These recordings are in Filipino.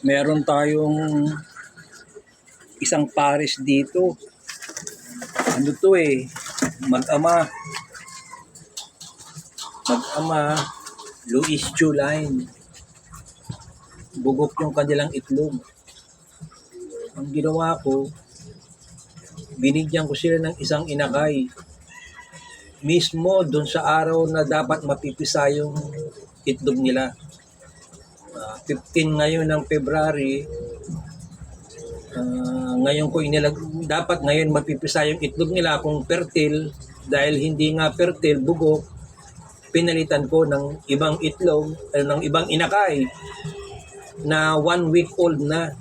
Meron tayong isang pares dito. Ano to eh, mag-ama. Mag-ama, Louis Juline. Bugok yung kanilang itlog. Ang ginawa ko, binigyan ko sila ng isang inakay. Mismo doon sa araw na dapat mapipisa yung itlog nila. 15 ngayon ng February, ngayon ko dapat ngayon mapipisa yung itlog nila kung fertile. Dahil hindi nga fertile, bugok, pinalitan ko ng ibang itlog, ng ibang inakay na 1 week old na.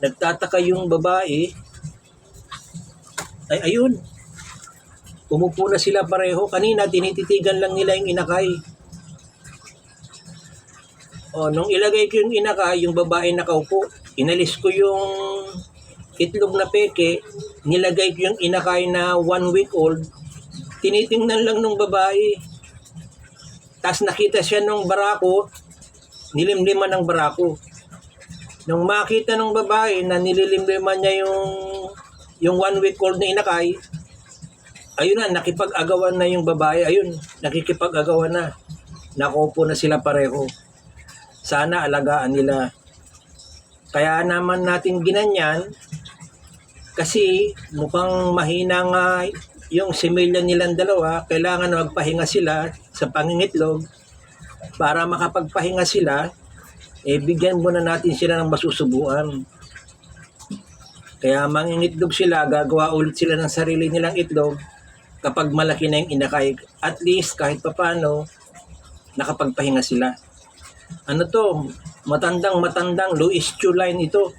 Nagtataka yung babae, ay ayun, umupo na sila pareho. Kanina tinititigan lang nila yung inakay. Nung ilagay ko yung inakay, yung babae nakaupo, inalis ko yung itlog na peke, nilagay ko yung inakay na 1 week old, tinitingnan lang nung babae. Tapos nakita siya nung barako, nilimliman ng barako. Nung makita ng babae na nililimliman niya yung 1 week old na inakay, ayun na, nakipag-agawan na yung babae. Ayun, nakikipag-agawan na. Nakaupo na sila pareho. Sana alagaan nila. Kaya naman natin ginanyan kasi mukhang mahina nga yung similya nilang dalawa. Kailangan magpahinga sila sa pangingitlog. Para makapagpahinga sila, bigyan muna natin sila ng masusubuan. Kaya mangingitlog sila, gagawa ulit sila ng sarili nilang itlog kapag malaki na yung inakay. At least kahit papano, nakapagpahinga sila. Ano to? Matandang Louis Juline ito.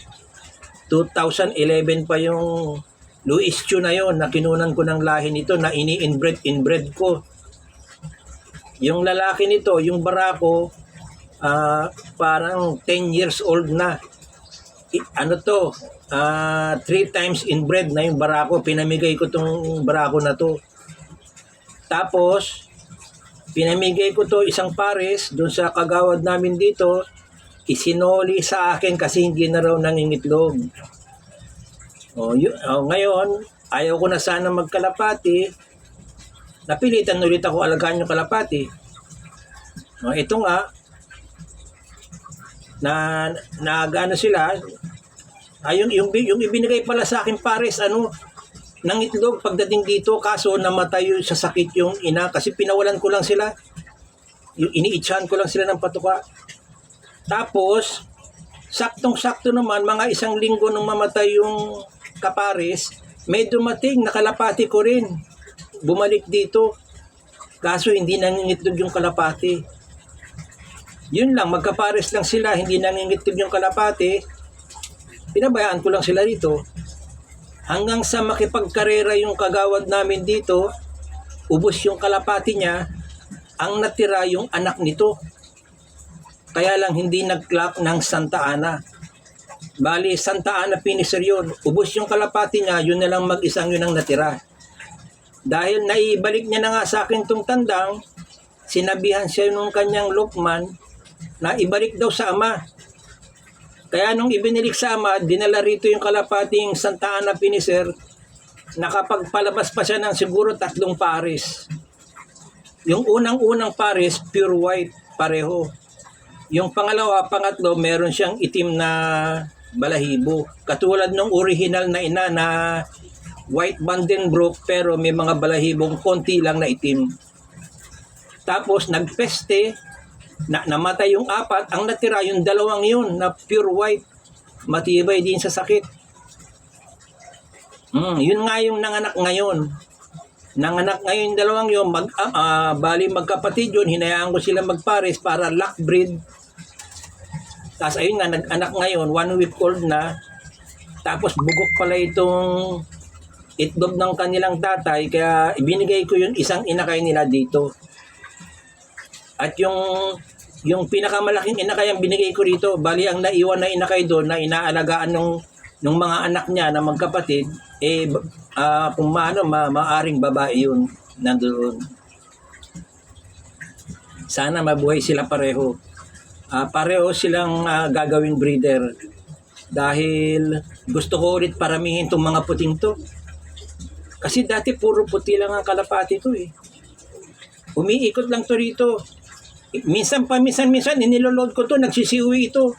2011 pa yung Louis Chu na yon na kinunan ko ng lahi nito na inbred ko. Yung lalaki nito, yung barako, parang 10 years old na. Ano to? 3 times inbred na yung barako. Pinamigay ko tong barako na to. Tapos, pinamigay ko to isang pares doon sa kagawad namin dito. Isinoli sa akin kasi hindi na raw nangingitlog. Ngayon, ayaw ko na sana magkalapati. Napilitan ulit ako alagaan yung kalapati. Ito nga, nagano sila, yung ibinigay pala sa akin pares, ng itlog pagdating dito, kaso namatay sa sakit yung ina kasi pinawalan ko lang sila. Yung iniitsahan ko lang sila ng patuka. Tapos, saktong-sakto naman, mga 1 linggo nung mamatay yung kapares, may dumating, nakalapati ko rin. Bumalik dito. Kaso hindi nangingitlog yung kalapati. Yun lang, magkapares lang sila, hindi nangingitlog yung kalapati. Pinabayaan ko lang sila dito. Hanggang sa makipagkarera yung kagawad namin dito, ubos yung kalapati niya, ang natira yung anak nito. Kaya lang hindi nag-clock ng Santa Ana. Bali, Santa Ana finisher yun. Ubos yung kalapati niya, yun na lang mag-isang yun ang natira. Dahil naibalik niya na nga sa akin tong tandang, sinabihan siya nung kanyang Lukman na ibalik daw sa ama. Kaya nung ibinilik sa ama, dinala rito yung kalapating Santa Ana finisher, nakapagpalabas pa siya ng siguro 3 pares. Yung unang pares, pure white, pareho. Yung pangalawa, pangatlo, meron siyang itim na balahibo. Katulad ng original na ina na white Vandenbroek pero may mga balahibong konti lang na itim. Tapos nagpeste, namatay yung 4, ang natira yung 2 yun na pure white. Matibay din sa sakit. Yun nga yung nanganak ngayon. Nanganak ngayon 2 yun, bali magkapatid yun, hinayaan ko sila magpares para lock breed. Tapos ayun nga, nag-anak ngayon, 1 week old na. Tapos bugok pala itong itlog ng kanilang tatay, kaya ibinigay ko yung isang inakay nila dito. At yung pinakamalaking inakay ang binigay ko rito, bali ang naiwan na inakay doon na inaalagaan ng mga anak niya na magkapatid, kung maaring babae yun nandoon. Sana mabuhay sila pareho. Pareho silang gagawing breeder. Dahil gusto ko ulit paramihin itong mga puting to. Kasi dati puro puti lang ang kalapati to eh. Umiikot lang to rito. Minsan iniloload ko to, nagsisiuwi ito.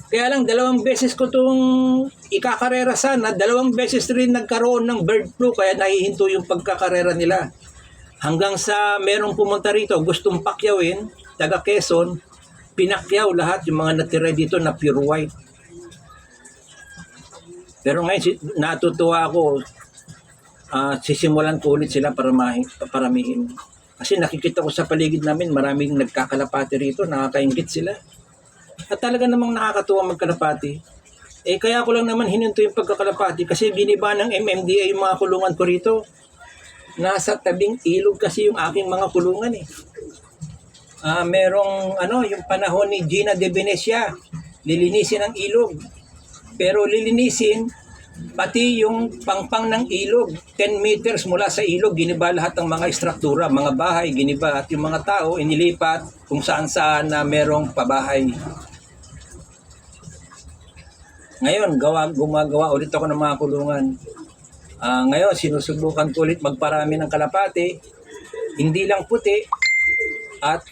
Kaya lang 2 beses ko tong ikakarera sana, 2 beses rin nagkaroon ng bird flu kaya nahihinto yung pagkakarera nila. Hanggang sa merong pumunta rito, gustong pakyawin, taga Quezon, pinakyaw lahat yung mga natira dito na pure white. Pero ngayon natutuwa ako, sisimulan ko ulit sila para paramihin. Kasi nakikita ko sa paligid namin, maraming nagkakalapati rito, nakakaingit sila. At talaga namang nakakatuwa magkalapati. Kaya ko lang naman hininto yung pagkakalapati kasi biniba ng MMDA yung mga kulungan ko rito. Nasa tabing ilog kasi yung aking mga kulungan eh. Merong yung panahon ni Gina de Venecia, lilinisin ang ilog. Pero lilinisin pati yung pangpang ng ilog, 10 meters mula sa ilog, giniba lahat ng mga istruktura, mga bahay, giniba at yung mga tao inilipat kung saan-saan na merong pabahay. Ngayon, gumagawa ulit ako ng mga kulungan. Ngayon, sinusubukan ko ulit magparami ng kalapati, hindi lang puti, at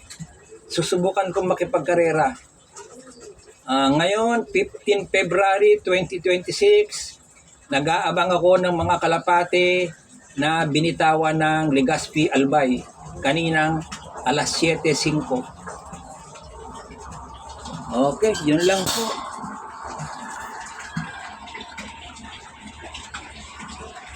susubukan kong makipagkarera. Ngayon, 15 February 2026, nag-aabang ako ng mga kalapati na binitawan ng Legazpi Albay kaninang alas 7:05. Okay, yun lang po.